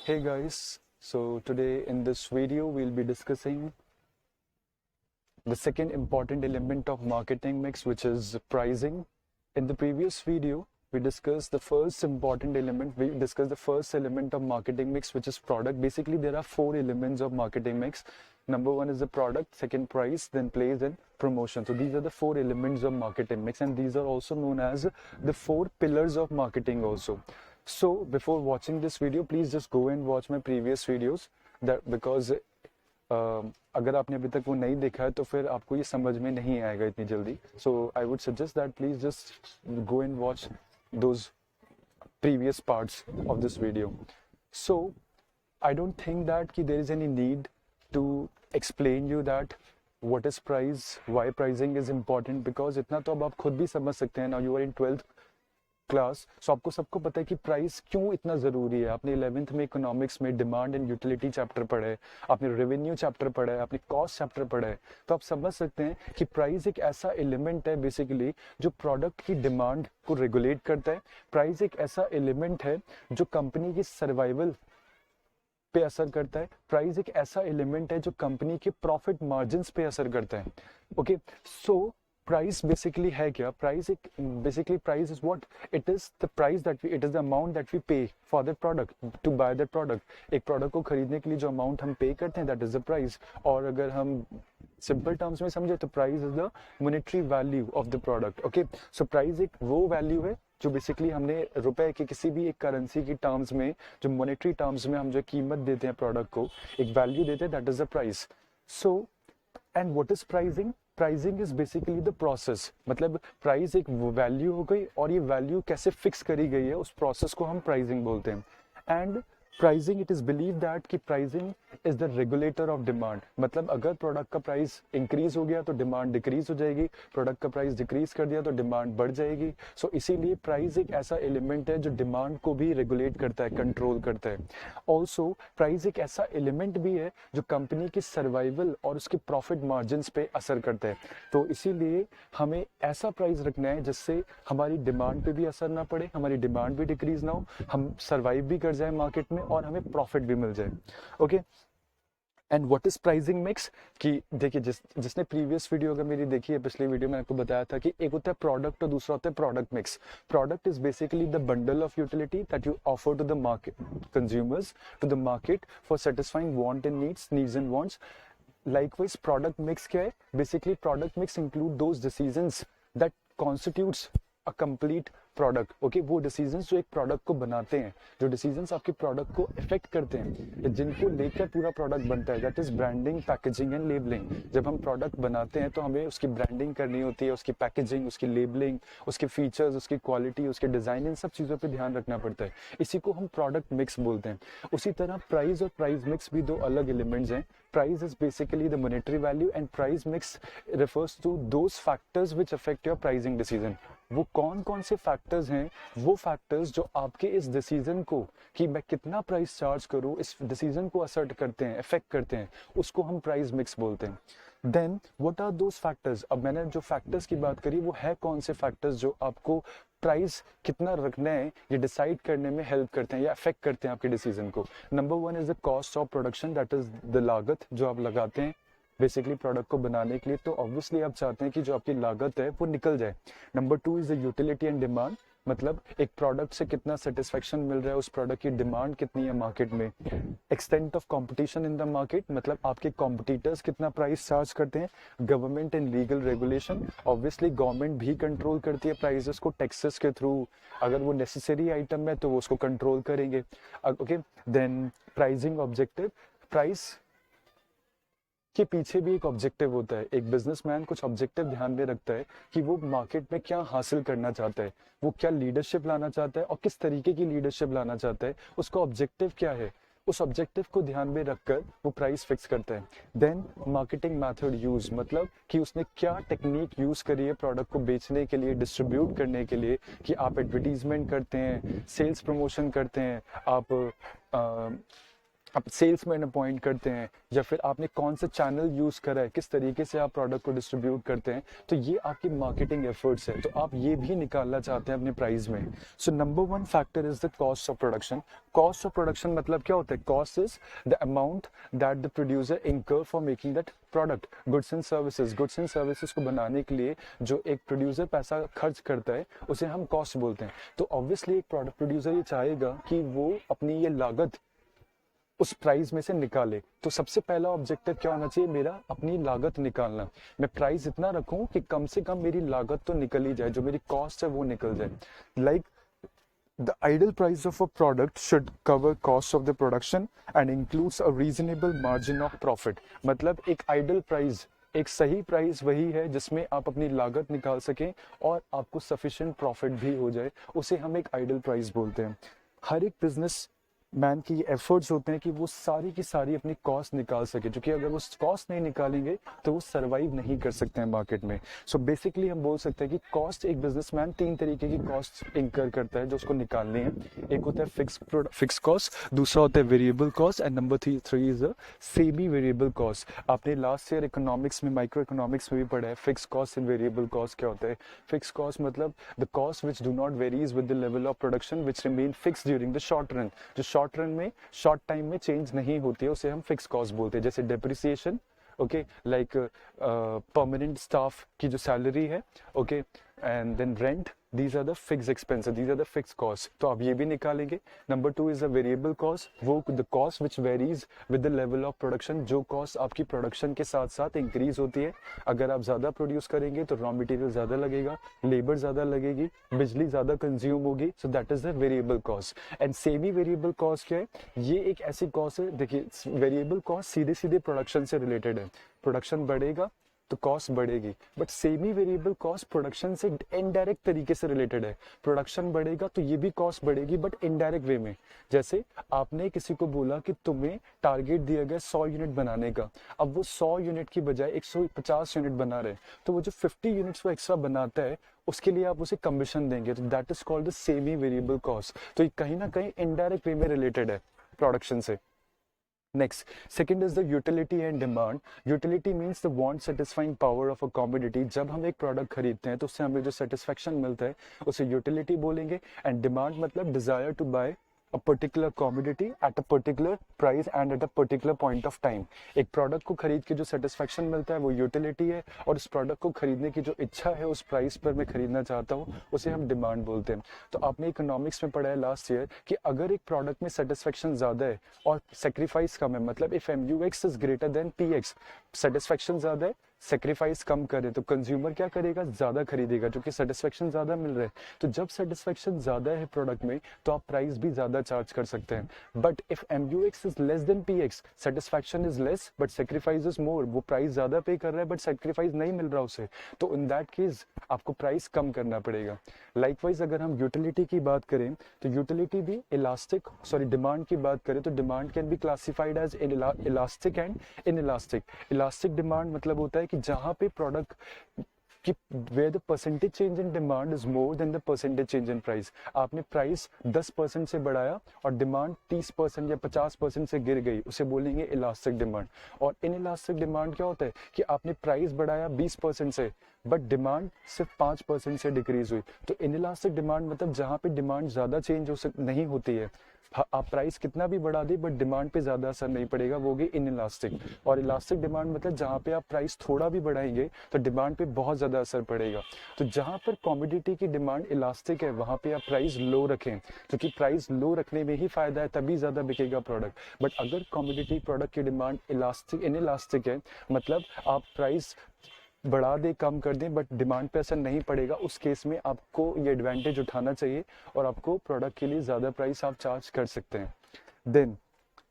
Hey guys, so today in this video we'll be discussing the second important element of marketing mix, which is pricing. In the previous video we discussed the first important element. We discussed the first element of marketing mix, which is product. Basically there are four elements of marketing mix. Number one is the product, second price, then place and promotion. So these are the four elements of marketing mix, and these are also known as the four pillars of marketing also. So before watching this video, please just go and watch my previous videos, that because अगर आपने अभी तक वो नहीं देखा है तो फिर आपको ये समझ में नहीं आएगा इतनी जल्दी. So I would suggest that please just go and watch those previous parts of this video. So I don't think that there is any need to explain you that what is price, why pricing is important, because इतना तो अब आप खुद भी समझ सकते हैं. Now you are in 12th class, so आपको सबको पता है कि प्राइस क्यों इतना ज़रूरी है. आपने 11th में इकोनॉमिक्स में डिमांड एंड यूटिलिटी चैप्टर पढ़ा है, आपने रेवेन्यू चैप्टर पढ़ा है, आपने कॉस्ट चैप्टर पढ़ा है, तो आप समझ सकते हैं कि प्राइस एक ऐसा एलिमेंट है बेसिकली जो प्रोडक्ट की डिमांड को रेगुलेट करता है. प्राइस एक ऐसा एलिमेंट है जो कंपनी की सर्वाइवल पे असर करता है. प्राइस एक ऐसा एलिमेंट है जो कंपनी के प्रॉफिट मार्जिन्स पे असर करता है. ओके, सो प्राइस बेसिकली है क्या? प्राइस एक basically price is what it is the price that it is the amount that we pay for that product to buy that product. एक product को खरीदने के लिए जो अमाउंट हम पे करते हैं दैट इज द प्राइस. और अगर हम सिंपल टर्म्स में समझे तो price is the monetary value of the product. Okay, so price एक वो वैल्यू है जो बेसिकली हमने रुपए के किसी भी एक करेंसी की टर्म्स में, जो मॉनेटरी टर्म्स में हम जो कीमत देते हैं प्रोडक्ट को, एक वैल्यू देते हैं, that is the price. So and what is pricing? Pricing is basically the process. मतलब प्राइस एक वैल्यू हो गई और ये वैल्यू कैसे फिक्स करी गई है, उस प्रोसेस को हम प्राइसिंग बोलते हैं. And pricing, it is believe that कि pricing is the regulator of demand. मतलब अगर प्रोडक्ट का प्राइस इंक्रीज हो गया तो डिमांड डिक्रीज हो जाएगी, प्रोडक्ट का प्राइस डिक्रीज कर दिया तो डिमांड बढ़ जाएगी. सो इसीलिए प्राइस एक ऐसा एलिमेंट है जो डिमांड को भी रेगुलेट करता है, कंट्रोल करता है. ऑल्सो प्राइस एक ऐसा एलिमेंट भी है जो कंपनी की सर्वाइवल और उसके प्रॉफिट मार्जिन पे असर करता है. तो इसीलिए हमें ऐसा प्राइस रखना है जिससे हमारी डिमांड पे भी असर ना पड़े, हमारी डिमांड भी डिक्रीज ना हो, हम सर्वाइव भी कर जाए मार्केट में और हमें प्रॉफिट भी मिल जाए. Okay, and what is pricing mix? कि देखिए, जिसने प्रीवियस वीडियो अगर मेरी देखी है, पिछली वीडियो में आपको बताया था कि एक होता है प्रोडक्ट और दूसरा होता है product mix. Product is basically the bundle of utility that you offer to the market consumers, to the market for satisfying want and needs and wants. Likewise, product mix क्या है? Basically, product mix include those decisions that constitutes a complete product. Okay, वो decisions जो एक product को बनाते हैं, जो decisions आपके प्रोडक्ट को इफेक्ट करते हैं, जिनको लेकर पूरा प्रोडक्ट बनता है, that is branding, packaging and labelling. जब हम प्रोडक्ट बनाते हैं तो हमें उसकी ब्रांडिंग करनी होती है, उसकी पैकेजिंग, उसकी लेबलिंग, उसके फीचर्स, उसकी क्वालिटी, उसके डिजाइन, इन सब चीज़ों पर ध्यान रखना पड़ता है. इसी को हम प्रोडक्ट मिक्स बोलते हैं. उसी तरह प्राइस और प्राइस मिक्स भी दो अलग एलिमेंट्स हैं. Price is basically the monetary value and price mix refers to those factors which affect your pricing decision. वो कौन कौन से फैक्टर्स हैं? वो फैक्टर्स जो आपके इस डिसीजन को कि मैं कितना प्राइस चार्ज करूँ, इस डिसीजन को असर्ट करते हैं, इफेक्ट करते हैं, उसको हम प्राइस मिक्स बोलते हैं. Then what are those factors? अब मैंने जो फैक्टर्स की बात करी वो है कौन से फैक्टर्स जो आपको प्राइस कितना रखना है ये डिसाइड करने में हेल्प करते हैं या अफेक्ट करते हैं आपके डिसीजन को. Number one is the cost of production, that is the लागत जो आप लगाते हैं बेसिकली प्रोडक्ट को बनाने के लिए. तो ऑब्वियसली आप चाहते हैं कि जो आपकी लागत है वो निकल जाए. Number two is the utility and demand. मतलब एक प्रोडक्ट से कितना सेटिस्फेक्शन मिल रहा है, उस प्रोडक्ट की डिमांड कितनी है मार्केट में. Extent of competition in the market, मतलब आपके कॉम्पिटिटर्स कितना प्राइस चार्ज करते हैं. Government and legal regulation, obviously government भी कंट्रोल करती है प्राइसेस को टैक्सेस के थ्रू. अगर वो नेसेसरी आइटम है तो वो उसको कंट्रोल करेंगे. Okay, then pricing objective. Price के पीछे भी एक ऑब्जेक्टिव होता है. एक बिजनेसमैन कुछ ऑब्जेक्टिव ध्यान में रखता है कि वो मार्केट में क्या हासिल करना चाहता है, वो क्या लीडरशिप लाना चाहता है और किस तरीके की लीडरशिप लाना चाहता है, उसका ऑब्जेक्टिव क्या है. उस ऑब्जेक्टिव को ध्यान में रखकर वो प्राइस फिक्स करता है. देन मार्केटिंग मेथड यूज, मतलब कि उसने क्या टेक्निक यूज करी है प्रोडक्ट को बेचने के लिए, डिस्ट्रीब्यूट करने के लिए, कि आप एडवर्टीजमेंट करते हैं, सेल्स प्रमोशन करते हैं, आप आप सेल्समैन अपॉइंट करते हैं, या फिर आपने कौन सा चैनल यूज़ करा है, किस तरीके से आप प्रोडक्ट को डिस्ट्रीब्यूट करते हैं, तो ये आपकी मार्केटिंग एफर्ट्स है, तो आप ये भी निकालना चाहते हैं अपने प्राइस में। So number one factor is the cost of production. Cost of production मतलब क्या होता है? Cost is the amount that the producer incur for making that product. Goods and services को बनाने के लिए जो एक प्रोड्यूसर पैसा खर्च करता है उसे हम कॉस्ट बोलते हैं। तो ऑब्वियसली एक प्रोडक्ट प्रोड्यूसर ये चाहेगा कि वो अपनी ये लागत उस प्राइस में से निकाले। तो सबसे पहला ऑब्जेक्टिव क्या होना चाहिए मेरा? अपनी लागत निकालना। मैं प्राइस इतना रखूं कि कम से कम मेरी लागत तो निकल ही जाए, जो मेरी कॉस्ट है वो निकल जाए। Like the ideal price of a product should cover cost of the production and includes a reasonable margin of profit। मतलब एक आइडल प्राइस, एक सही प्राइस वही है जिसमें आप अपनी लागत निकाल सकें और आपको सफिशिएंट प्रॉफिट भी हो जाए, उसे हम एक आइडल प्राइस बोलते हैं। हर एक बिजनेस मैन की एफर्ट्स होते हैं कि वो सारी की सारी अपनी कॉस्ट निकाल सके, क्योंकि अगर वो कॉस्ट नहीं निकालेंगे तो वो सर्वाइव नहीं कर सकते हैं मार्केट में। सो बेसिकली हम बोल सकते हैं कि कॉस्ट, एक बिजनेसमैन 3 तरीके की कॉस्ट इंकर करता है जो उसको निकालनी है। एक होता है फिक्स कॉस्ट, दूसरा होता है variable cost, and number 3 is a semi variable cost. आपने लास्ट ईयर इकोनॉमिक्स में, माइक्रो इकोनॉमिक्स में भी पढ़ा है fix cost and variable cost क्या होता है। फिक्स कॉस्ट मतलब the cost which do not varies with the level of production which remain fix during the short run. जो शॉर्ट रन में, शॉर्ट टाइम में चेंज नहीं होती है उसे हम फिक्स कॉस्ट बोलते हैं। जैसे depreciation, okay, like permanent staff की जो सैलरी है, okay, and then rent, these are the fixed expenses, these are the fixed costs। तो आप ये भी निकालेंगे। Number 2 is a variable cost, वो the cost which varies with the level of production, जो कॉस्ट आपकी प्रोडक्शन के साथ साथ इंक्रीज होती है। अगर आप ज्यादा प्रोड्यूस करेंगे तो रॉ मटेरियल ज्यादा लगेगा, लेबर ज्यादा लगेगी, बिजली ज्यादा कंज्यूम होगी, so that is the variable cost. And semi variable cost क्या है? ये एक ऐसी कॉस्ट है, देखिए वेरिएबल कॉस्ट सीधे सीधे प्रोडक्शन से रिलेटेड है। प्रोडक्शन बढ़ेगा तो कॉस्ट बढ़ेगी, but semi variable cost production से इनडायरेक्ट तरीके से रिलेटेड है। प्रोडक्शन बढ़ेगा तो ये भी कॉस्ट बढ़ेगी, बट इनडायरेक्ट वे में। जैसे आपने किसी को बोला कि तुम्हें टारगेट दिया गया 100 यूनिट बनाने का, अब वो 100 यूनिट की बजाय 150 यूनिट बना रहे, तो वो जो 50 यूनिट्स वो एक्स्ट्रा बनाता है उसके लिए आप उसे कमीशन देंगे, तो that is called the semi variable cost. तो ये कहीं ना कहीं इनडायरेक्ट वे में रिलेटेड है प्रोडक्शन से। Next, second is the utility and demand. Utility means the want satisfying power of a commodity। जब हम एक प्रोडक्ट खरीदते हैं तो उससे हमें जो सेटिस्फेक्शन मिलता है उसे यूटिलिटी बोलेंगे। एंड डिमांड मतलब desire to buy a particular commodity at a particular price and at a particular point of time। एक प्रोडक्ट को खरीद के जो सेटिस्फेक्शन मिलता है वो यूटिलिटी है, और उस प्रोडक्ट को खरीदने की जो इच्छा है उस प्राइस पर मैं खरीदना चाहता हूँ उसे हम डिमांड बोलते हैं। तो आपने इकोनॉमिक्स में पढ़ा है लास्ट ईयर कि अगर एक प्रोडक्ट में सेटिस्फेक्शन ज्यादा है और सेक्रीफाइस कम है, मतलब if MUX is greater than PX, satisfaction ज्यादा है, सेक्रीफाइस कम करे, तो कंज्यूमर क्या करेगा? ज्यादा खरीदेगा, क्योंकि सेटिस्फेक्शन ज्यादा मिल रहा है। तो जब सेटिस्फेक्शन ज्यादा है प्रोडक्ट में तो आप प्राइस भी ज्यादा चार्ज कर सकते हैं। But if MUX is less than PX, satisfaction is less but sacrifice is more, वो प्राइस ज्यादा पे कर रहा है बट सेक्रीफाइस नहीं मिल रहा उसे, तो इन दैट केस आपको प्राइस कम करना पड़ेगा। लाइकवाइज अगर हम यूटिलिटी की बात करें तो यूटिलिटी भी डिमांड की बात करें तो demand can be classified as elastic and inelastic. Elastic demand मतलब होता है कि जहां पे प्रोडक्ट कि where the percentage change in demand is more than the percentage change in price। आपने प्राइस 10% से बढ़ाया और डिमांड 30% या 50% से गिर गई, उसे बोलेंगे इलास्टिक डिमांड। और इनइलास्टिक डिमांड क्या होता है कि आपने प्राइस बढ़ाया 20% से बट डिमांड सिर्फ 5% से डिक्रीज हुई, तो इनइलास्टिक डिमांड मतलब जहां पे डिमांड ज्यादा चेंज नहीं होती है, आप प्राइस कितना भी बढ़ा दे बट डिमांड पे ज्यादा असर नहीं पड़ेगा, वो होगी इनइलास्टिक। और इलास्टिक डिमांड मतलब जहां पे आप प्राइस थोड़ा भी बढ़ाएंगे तो डिमांड पे बहुत ज्यादा असर पड़ेगा। तो जहां पर कमोडिटी की डिमांड इलास्टिक है वहां पे आप प्राइस लो रखें, क्योंकि प्राइस लो रखने में ही फायदा है, तभी ज्यादा बिकेगा प्रोडक्ट। बट अगर कमोडिटी प्रोडक्ट की डिमांड इनइलास्टिक है, मतलब आप प्राइस बढ़ा दे कम कर दें बट डिमांड पे असर नहीं पड़ेगा, उस केस में आपको ये एडवांटेज उठाना चाहिए और आपको प्रोडक्ट के लिए ज़्यादा प्राइस आप चार्ज कर सकते हैं। Then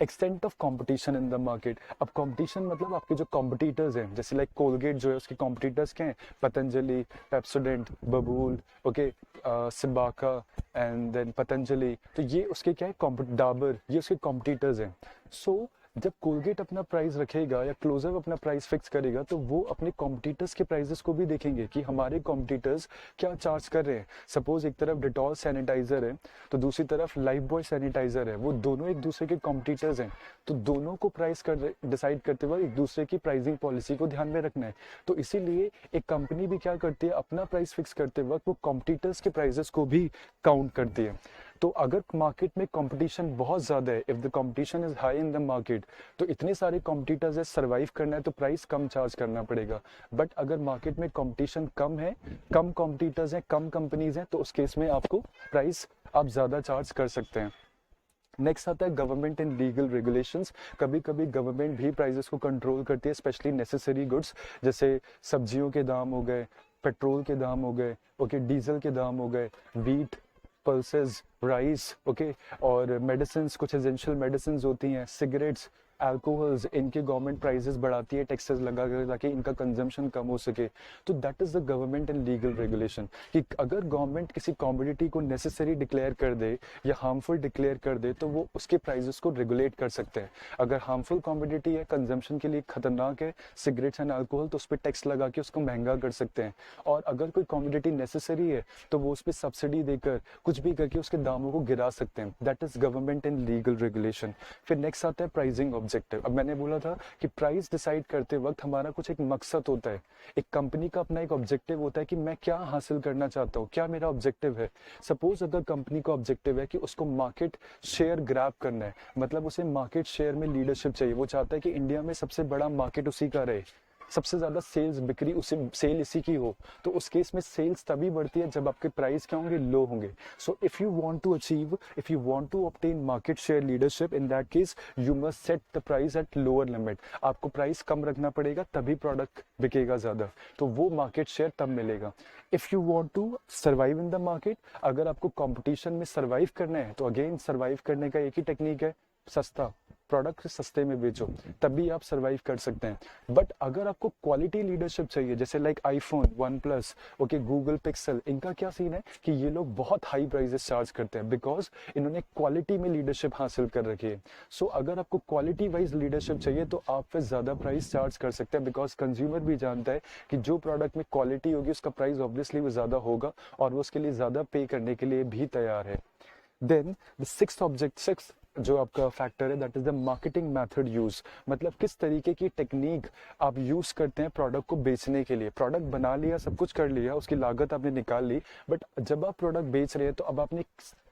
extent of competition in the market. अब कंपटीशन मतलब आपके जो कॉम्पिटिटर्स हैं, जैसे लाइक कोलगेट जो है उसके कॉम्पिटिटर्स क्या हैं? Patanjali, Pepsodent, Babool, okay, Cibaca and then Patanjali, तो ये उसके क्या है? डाबर, ये उसके कॉम्पिटिटर्स हैं। सो जब कोलगेट अपना प्राइस रखेगा या क्लोजअप अपना प्राइस फिक्स करेगा तो वो अपने कॉम्पिटिटर्स के प्राइसेस को भी देखेंगे कि हमारे कॉम्पिटिटर्स क्या चार्ज कर रहे हैं। सपोज एक तरफ डिटॉल सैनिटाइजर है तो दूसरी तरफ लाइफ बॉय सैनिटाइजर है, वो दोनों एक दूसरे के कॉम्पिटिटर्स हैं, तो दोनों को प्राइस कर डिसाइड करते वक्त एक दूसरे की प्राइसिंग पॉलिसी को ध्यान में रखना है। तो इसीलिए एक कंपनी भी क्या करती है, अपना प्राइस फिक्स करते वक्त वो कॉम्पिटिटर्स के प्राइसेस को भी काउंट करती है। तो अगर मार्केट में कंपटीशन बहुत ज़्यादा है, if the competition is high in the market, तो इतने सारे कॉम्पिटिटर्स है, सर्वाइव करना है तो प्राइस कम चार्ज करना पड़ेगा। बट अगर मार्केट में कंपटीशन कम है, कम कॉम्पिटिटर्स हैं, कम कंपनीज हैं, तो उस केस में आपको प्राइस आप ज़्यादा चार्ज कर सकते हैं। नेक्स्ट आता है गवर्नमेंट एंड लीगल रेगुलेशंस। कभी कभी गवर्नमेंट भी प्राइसेस को कंट्रोल करती है, स्पेशली नेसेसरी गुड्स, जैसे सब्जियों के दाम हो गए, पेट्रोल के दाम हो गए, ओके, डीजल के दाम हो गए, वीट, पल्सेस, राइस, ओके, और मेडिसिन, कुछ एसेंशियल मेडिसिन होती हैं, सिगरेट्स, अल्कोहल्स, इनके गवर्नमेंट प्राइसेस बढ़ाती है टैक्सेस लगा कर ताकि इनका कंजम्पशन कम हो सके। तो that is the government and legal regulation कि अगर गवर्नमेंट किसी कॉमोडिटी को नेसेसरी डिक्लेयर कर दे या हार्मफुल डिक्लेयर कर दे तो वो उसके प्राइसेस को रेगुलेट कर सकते हैं। अगर हार्मफुल कॉमोडिटी है, कंजम्पशन के लिए खतरनाक है, सिगरेट्स एंड अल्कोहल, तो उस पर टैक्स लगा के उसको महंगा कर सकते हैं। और अगर कोई कॉमोडिटी नेसेसरी है तो वो उस पर सब्सिडी देकर कुछ भी करके उसके दामों को गिरा सकते हैं। That is government and legal regulation. फिर नेक्स्ट आता है प्राइसिंग ऑब्जेक्टिव। अब मैंने बोला था कि प्राइस डिसाइड करते वक्त हमारा कुछ एक मकसद होता है, एक कंपनी का अपना एक ऑब्जेक्टिव होता है कि मैं क्या हासिल करना चाहता हूँ, क्या मेरा ऑब्जेक्टिव है। सपोज अगर कंपनी का ऑब्जेक्टिव है कि उसको मार्केट शेयर ग्रैब करना है, मतलब उसे मार्केट शेयर में लीडरशिप चाहिए, वो चाहता है कि इंडिया में सबसे बड़ा मार्केट उसी का रहे, सबसे ज्यादा सेल्स, बिक्री उसी, सेल इसी की हो, तो उस केस में सेल्स तभी बढ़ती है जब आपके प्राइस क्या होंगे, लो होंगे। So if you want to achieve, if you want to obtain market share leadership, in that case you must set the price at lower limit. आपको प्राइस कम रखना पड़ेगा तभी प्रोडक्ट बिकेगा ज्यादा, तो वो मार्केट शेयर तब मिलेगा। If you want to survive in the market, अगर आपको कॉम्पिटिशन में सर्वाइव करना है तो अगेन सर्वाइव करने का एक ही टेक्निक है, सस्ता प्रोडक्ट सस्ते में बेचो, तभी आप सर्वाइव कर सकते हैं। बट अगर आपको क्वालिटी लीडरशिप चाहिए, जैसे like iPhone, one plus, okay, Google pixel, इनका क्या सीन है कि ये लोग बहुत हाई प्राइसेस चार्ज करते हैं बिकॉज इन्होंने क्वालिटी में लीडरशिप हासिल कर रखी है। सो अगर आपको क्वालिटी वाइज लीडरशिप चाहिए तो आप फिर ज्यादा प्राइस चार्ज कर सकते हैं, बिकॉज कंज्यूमर भी जानता है कि जो प्रोडक्ट में क्वालिटी होगी उसका प्राइस ऑब्वियसली वो ज्यादा होगा और वो उसके लिए ज्यादा पे करने के लिए भी तैयार है। देन द सिक्स्थ जो आपका फैक्टर है, that is the marketing method use. मतलब किस तरीके की टेक्निक आप यूज करते हैं प्रोडक्ट को बेचने के लिए। प्रोडक्ट बना लिया, सब कुछ कर लिया, उसकी लागत आपने निकाल ली, बट जब आप प्रोडक्ट बेच रहे हैं तो अब आपने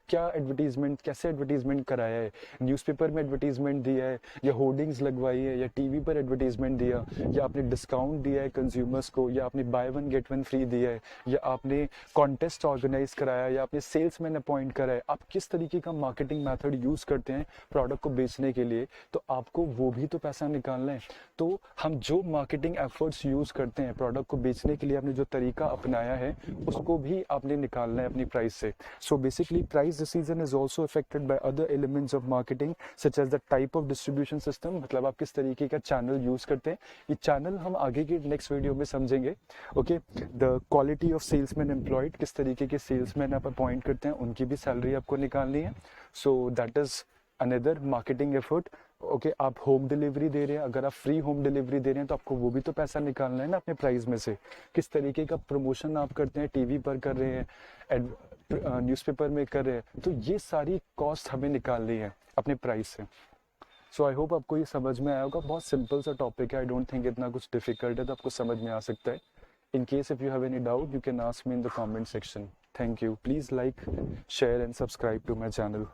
क्या एडवर्टीजमेंट, कैसे एडवर्टीजमेंट कराया है, न्यूज़पेपर में एडवर्टीजमेंट दिया है या होर्डिंग्स लगवाई है या टीवी पर एडवर्टीजमेंट दिया, या आपने डिस्काउंट दिया है कंज्यूमर्स को, या आपने by one get one free दिया है, या आपने कॉन्टेस्ट ऑर्गेनाइज कराया, या आपने सेल्समैन अपॉइंट करा है। आप किस तरीके का मार्केटिंग मेथड यूज करते हैं प्रोडक्ट को बेचने के लिए, तो आपको वो भी तो पैसा निकालना है। तो हम जो मार्केटिंग एफर्ट्स यूज करते हैं प्रोडक्ट को बेचने के लिए, आपने जो तरीका अपनाया है उसको भी आपने निकालना है अपनी प्राइस से। So basically price decision is also affected by other elements of marketing such as the type of distribution system, मतलब आप किस तरीके का चैनल यूज करते हैं। ये चैनल हम आगे के नेक्स्ट वीडियो में समझेंगे। Okay, the quality of salesman employed, किस तरीके के सेल्समैन आप अपॉइंट करते हैं, उनकी भी सैलरी आपको निकालनी है। So that is another marketing effort. Okay, आप होम डिलीवरी दे रहे हैं, अगर आप फ्री होम डिलीवरी दे रहे हैं तो आपको वो भी तो पैसा निकालना है ना अपने प्राइस में से। किस तरीके का प्रमोशन आप करते हैं, टीवी पर कर रहे हैं, न्यूज़पेपर में कर रहे हैं, तो ये सारी कॉस्ट हमें निकालनी है अपने प्राइस से। सो आई होप आपको ये समझ में आया होगा। बहुत सिंपल सा टॉपिक है, आई डोंट थिंक इतना कुछ डिफिकल्ट है, तो आपको समझ में आ सकता है। In case if you have any doubt, you can ask me in the comment section. Thank you. Please like, share and subscribe to my channel.